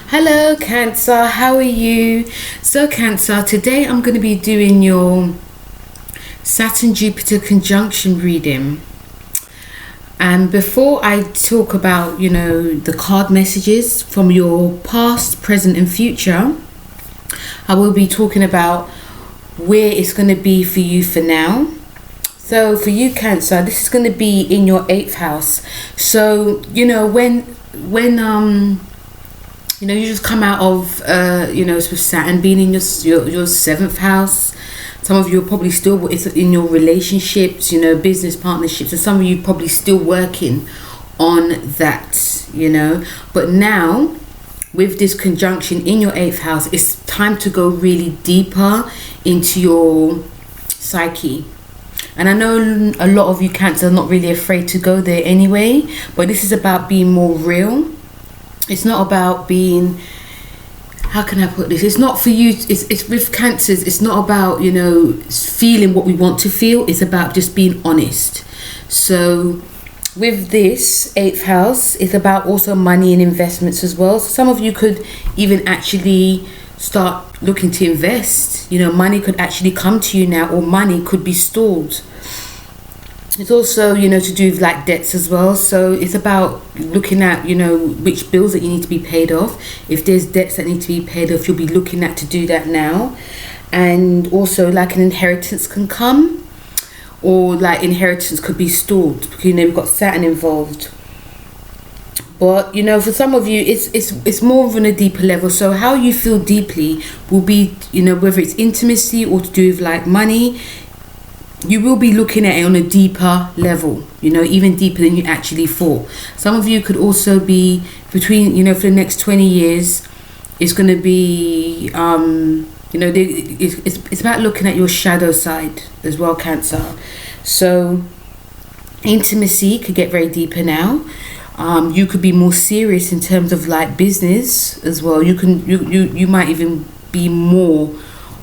Hello Cancer, how are you? So Cancer, today I'm going to be doing your Saturn Jupiter conjunction reading. And before I talk about, the card messages from your past, present and future, I will be talking about where it's going to be for you for now. So for you Cancer, this is going to be in your 8th house. So, when you just come out of with Saturn being in your 7th house. Some of you are probably still in your relationships, business partnerships, and some of you probably still working on that, but now with this conjunction in your 8th house, it's time to go really deeper into your psyche. And I know a lot of you Cancer are not really afraid to go there anyway, but this is about being more real. It's not about being, how can I put this? It's not for you, it's with Cancers, it's not about, feeling what we want to feel. It's about just being honest. So with this 8th house, it's about also money and investments as well. So some of you could even actually start looking to invest. Money could actually come to you now, or money could be stalled. It's also, to do with like debts as well. So it's about looking at, which bills that you need to be paid off. If there's debts that need to be paid off, you'll be looking at to do that now. And also like an inheritance can come, or like inheritance could be stalled because, we've got Saturn involved. But, for some of you, it's more on a deeper level. So how you feel deeply will be, whether it's intimacy or to do with like money, you will be looking at it on a deeper level, even deeper than you actually thought. Some of you could also be between, for the next 20 years, it's going to be, it's about looking at your shadow side as well, Cancer. So intimacy could get very deeper now. You could be more serious in terms of like business as well. You might even be more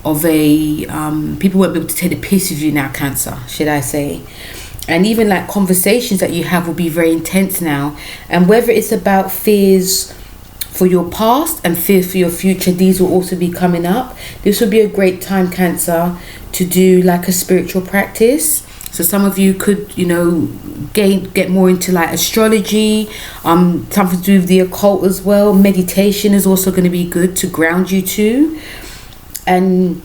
of a people won't be able to take the piss of you now, Cancer, should I say. And even like conversations that you have will be very intense now. And whether it's about fears for your past and fears for your future, these will also be coming up. This will be a great time, Cancer, to do like a spiritual practice. So some of you could, get more into like astrology, something to do with the occult as well. Meditation is also going to be good to ground you too. And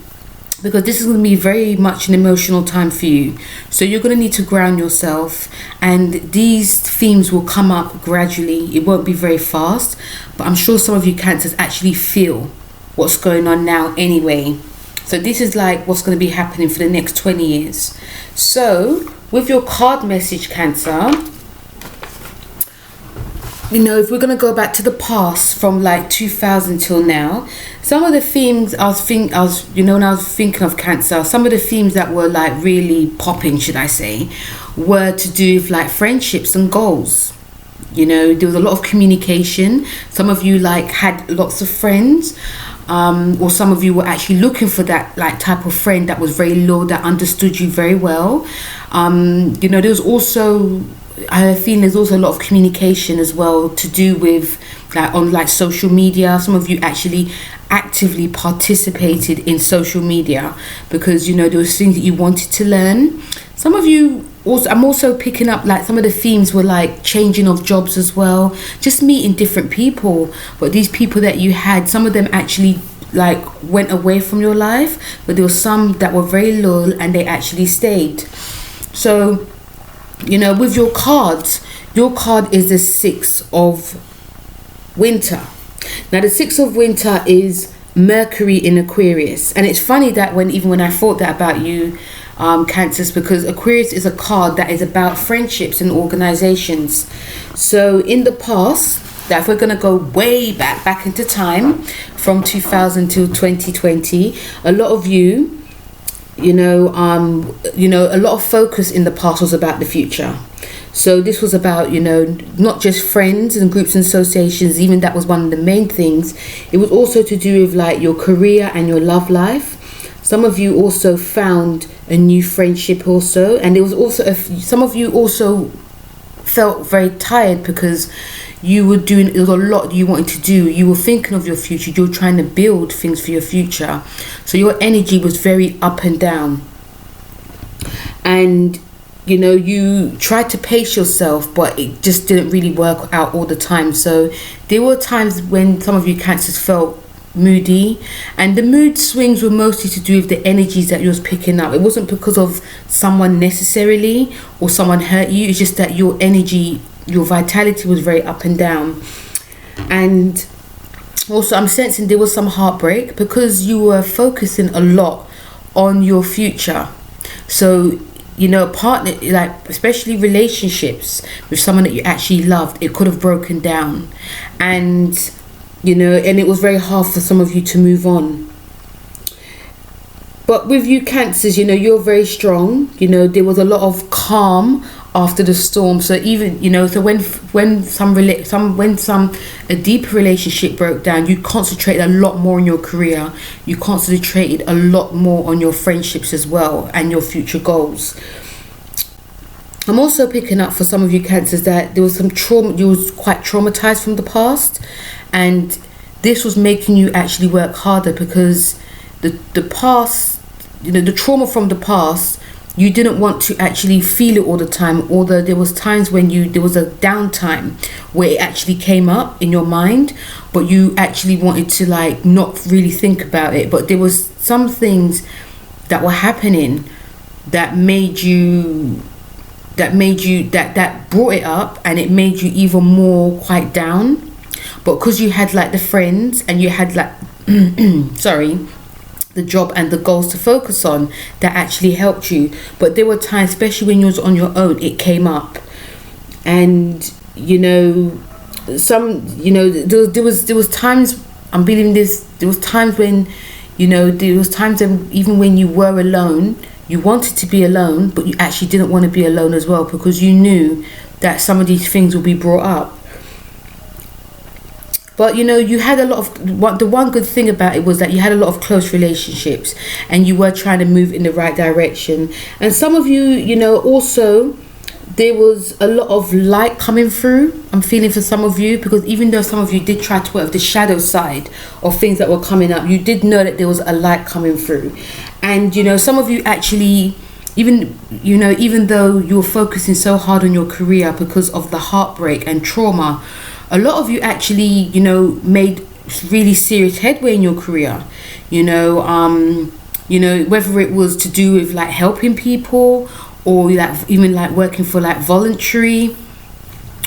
because this is going to be very much an emotional time for you, so you're going to need to ground yourself, and these themes will come up gradually. It won't be very fast, but I'm sure some of you Cancers actually feel what's going on now anyway. So this is like what's going to be happening for the next 20 years. So with your card message, Cancer, if we're going to go back to the past from like 2000 till now, some of the themes when I was thinking of Cancer, some of the themes that were like really popping, should I say, were to do with like friendships and goals. There was a lot of communication. Some of you like had lots of friends, or some of you were actually looking for that like type of friend that was very loyal, that understood you very well. There was also, I have a feeling there's also a lot of communication as well to do with like on like social media. Some of you actually actively participated in social media because there was things that you wanted to learn. Some of you also, I'm also picking up like some of the themes were like changing of jobs as well, just meeting different people. But these people that you had, some of them actually like went away from your life, but there were some that were very loyal and they actually stayed. So with your cards, your card is the 6 of winter. Now the 6 of winter is Mercury in Aquarius, and it's funny that when I thought that about you Cancers, because Aquarius is a card that is about friendships and organizations. So in the past, that if we're going to go way back into time from 2000 till 2020, a lot of you a lot of focus in the past was about the future. So this was about, not just friends and groups and associations, even that was one of the main things. It was also to do with like your career and your love life. Some of you also found a new friendship also, and there was also some of you also felt very tired because you were doing, there was a lot you wanted to do. You were thinking of your future. You were trying to build things for your future. So your energy was very up and down. And, you know, you tried to pace yourself, but it just didn't really work out all the time. So there were times when some of you Cancers felt moody, and the mood swings were mostly to do with the energies that you was picking up. It wasn't because of someone necessarily, or someone hurt you. It's just that your energy, your vitality was very up and down. And also I'm sensing there was some heartbreak because you were focusing a lot on your future. So, you know, a partner, like especially relationships with someone that you actually loved, it could have broken down. And, you know, and it was very hard for some of you to move on. But with you Cancers, you know, you're very strong. You know, there was a lot of calm after the storm. So even, you know, so when a deeper relationship broke down, you concentrated a lot more on your career. You concentrated a lot more on your friendships as well, and your future goals. I'm also picking up for some of you Cancers that there was some trauma. You was quite traumatized from the past, and this was making you actually work harder because the past, you know, the trauma from the past, you didn't want to actually feel it all the time. Although there was times when there was a downtime where it actually came up in your mind, but you actually wanted to like not really think about it. But there was some things that were happening that brought it up, and it made you even more quite down. But because you had like the friends, and you had like the job and the goals to focus on, that actually helped you. But there were times, especially when you was on your own, it came up. And, you know, there was times, I'm believing this, there was times when, you know, there was times when even when you were alone, you wanted to be alone, but you actually didn't want to be alone as well, because you knew that some of these things will be brought up. But, you know, you had a lot of, the one good thing about it was that you had a lot of close relationships, and you were trying to move in the right direction. And some of you, you know, also, there was a lot of light coming through. I'm feeling for some of you, because even though some of you did try to work with the shadow side of things that were coming up, you did know that there was a light coming through. And, you know, some of you actually, even though you were focusing so hard on your career because of the heartbreak and trauma, a lot of you actually, you know, made really serious headway in your career. You know, whether it was to do with like helping people, or like even like working for like voluntary,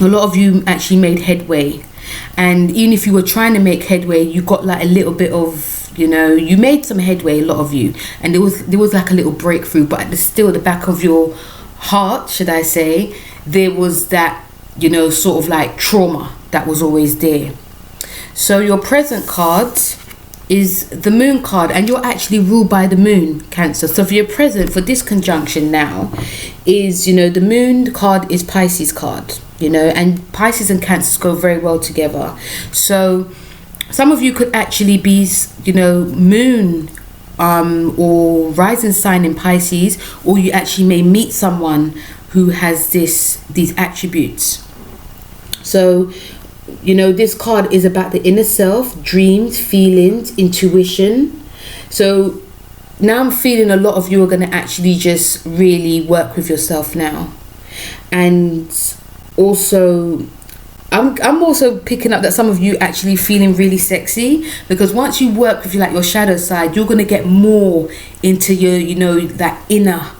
a lot of you actually made headway. And even if you were trying to make headway, you got like a little bit of, you know, you made some headway, a lot of you, and there was like a little breakthrough. But at the back of your heart, should I say, there was that, you know, sort of like trauma that was always there. So your present card is the moon card, and you're actually ruled by the moon, Cancer. So for your present, for this conjunction now, is, you know, the moon card is Pisces card, you know, and Pisces and Cancers go very well together. So some of you could actually be, you know, moon or rising sign in Pisces, or you actually may meet someone who has these attributes. So, you know, this card is about the inner self, dreams, feelings, intuition. So now I'm feeling a lot of you are going to actually just really work with yourself now. And also, I'm also picking up that some of you actually feeling really sexy, because once you work with your shadow side, you're going to get more into your, you know, that inner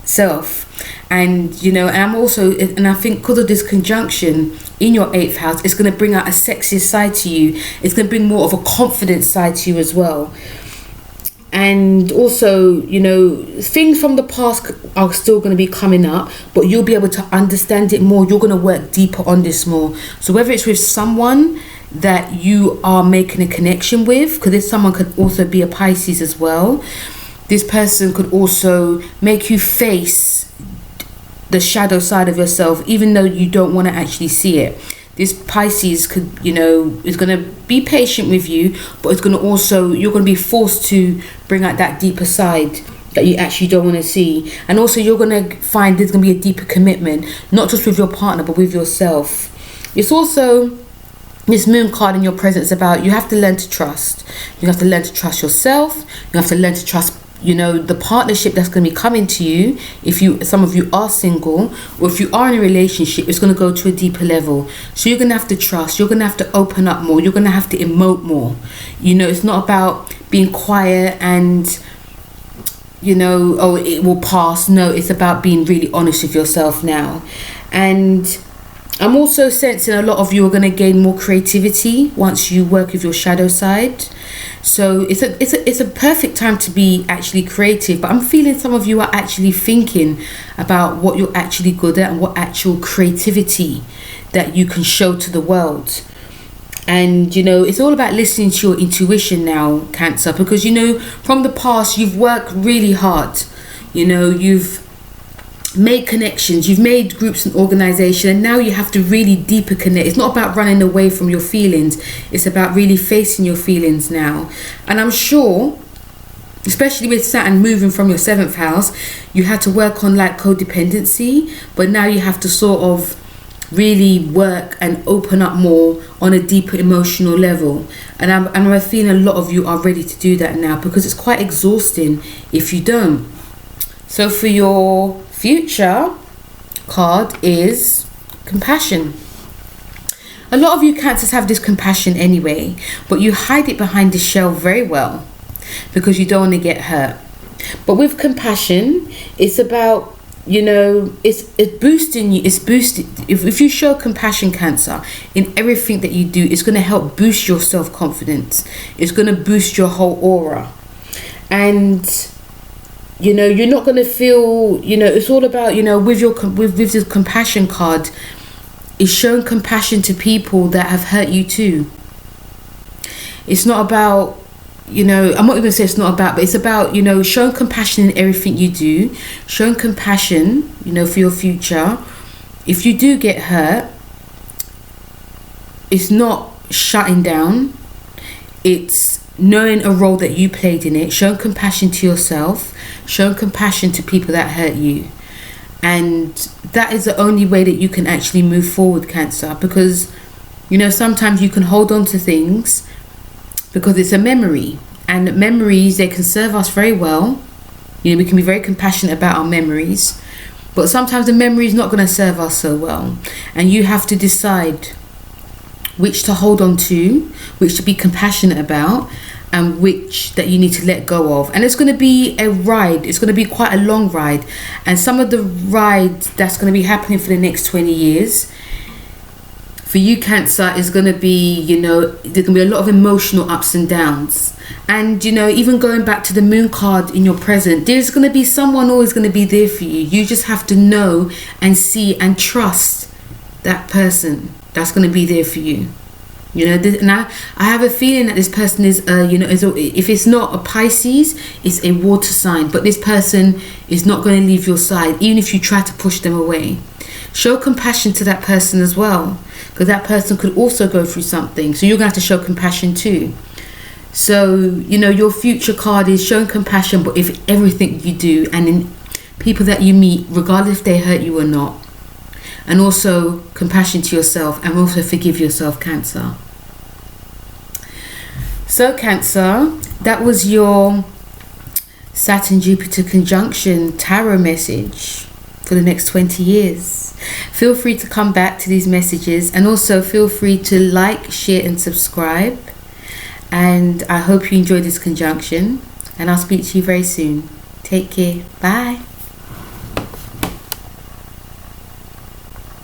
self. And, you know, and I think because of this conjunction in your 8th house, it's going to bring out a sexier side to you. It's going to bring more of a confident side to you as well. And also, you know, things from the past are still going to be coming up, but you'll be able to understand it more. You're going to work deeper on this more. So whether it's with someone that you are making a connection with, because this someone could also be a Pisces as well. This person could also make you face the shadow side of yourself, even though you don't want to actually see it. This Pisces could, you know, is going to be patient with you, but it's going to also, you're going to be forced to bring out that deeper side that you actually don't want to see. And also you're going to find there's going to be a deeper commitment, not just with your partner, but with yourself. It's also this moon card in your presence is about, you have to learn to trust. You have to learn to trust yourself. You have to learn to trust, you know, the partnership that's going to be coming to you. If you, some of you are single, or if you are in a relationship, it's going to go to a deeper level. So you're going to have to trust. You're going to have to open up more. You're going to have to emote more. You know, it's not about being quiet and, you know, oh, it will pass. No, it's about being really honest with yourself now. And I'm also sensing a lot of you are going to gain more creativity once you work with your shadow side. So it's a perfect time to be actually creative. But I'm feeling some of you are actually thinking about what you're actually good at and what actual creativity that you can show to the world. And, you know, it's all about listening to your intuition now, Cancer, because, you know, from the past, you've worked really hard. You know, you've made connections, you've made groups and organization, and now you have to really deeper connect. It's not about running away from your feelings. It's about really facing your feelings now. And I'm sure, especially with Saturn moving from your 7th house, you had to work on like codependency, but now you have to sort of really work and open up more on a deeper emotional level. And I'm feeling a lot of you are ready to do that now, because it's quite exhausting if you don't. So for your future card is compassion. A lot of you Cancers have this compassion anyway, but you hide it behind the shell very well because you don't want to get hurt. But with compassion, it's about, you know, it's boosting you. It's boosted. If you show compassion, Cancer, in everything that you do, it's going to help boost your self-confidence. It's going to boost your whole aura. And, you know, you're not going to feel, you know, it's all about, you know, with this compassion card, it's showing compassion to people that have hurt you too. It's not about, you know, I'm not even going to say it's not about, but it's about, you know, showing compassion in everything you do, showing compassion, you know, for your future. If you do get hurt, it's not shutting down. It's knowing a role that you played in it, showing compassion to yourself, showing compassion to people that hurt you. And that is the only way that you can actually move forward, Cancer, because, you know, sometimes you can hold on to things because it's a memory, and memories, they can serve us very well. You know, we can be very compassionate about our memories, but sometimes the memory is not going to serve us so well, and you have to decide which to hold on to, which to be compassionate about, and which that you need to let go of. And it's going to be a ride. It's going to be quite a long ride, and some of the ride that's going to be happening for the next 20 years for you, Cancer, is going to be, you know, there's going to be a lot of emotional ups and downs. And, you know, even going back to the moon card in your present, there's going to be someone always going to be there for you. You just have to know and see and trust that person that's going to be there for you. You know, and I have a feeling that this person is, you know, if it's not a Pisces, it's a water sign. But this person is not going to leave your side, even if you try to push them away. Show compassion to that person as well, because that person could also go through something. So you're going to have to show compassion too. So, you know, your future card is showing compassion, but if everything you do, and in people that you meet, regardless if they hurt you or not. And also compassion to yourself, and also forgive yourself, Cancer. So, Cancer, that was your Saturn Jupiter conjunction tarot message for the next 20 years. Feel free to come back to these messages, and also feel free to like, share and subscribe. And I hope you enjoyed this conjunction, and I'll speak to you very soon. Take care. Bye.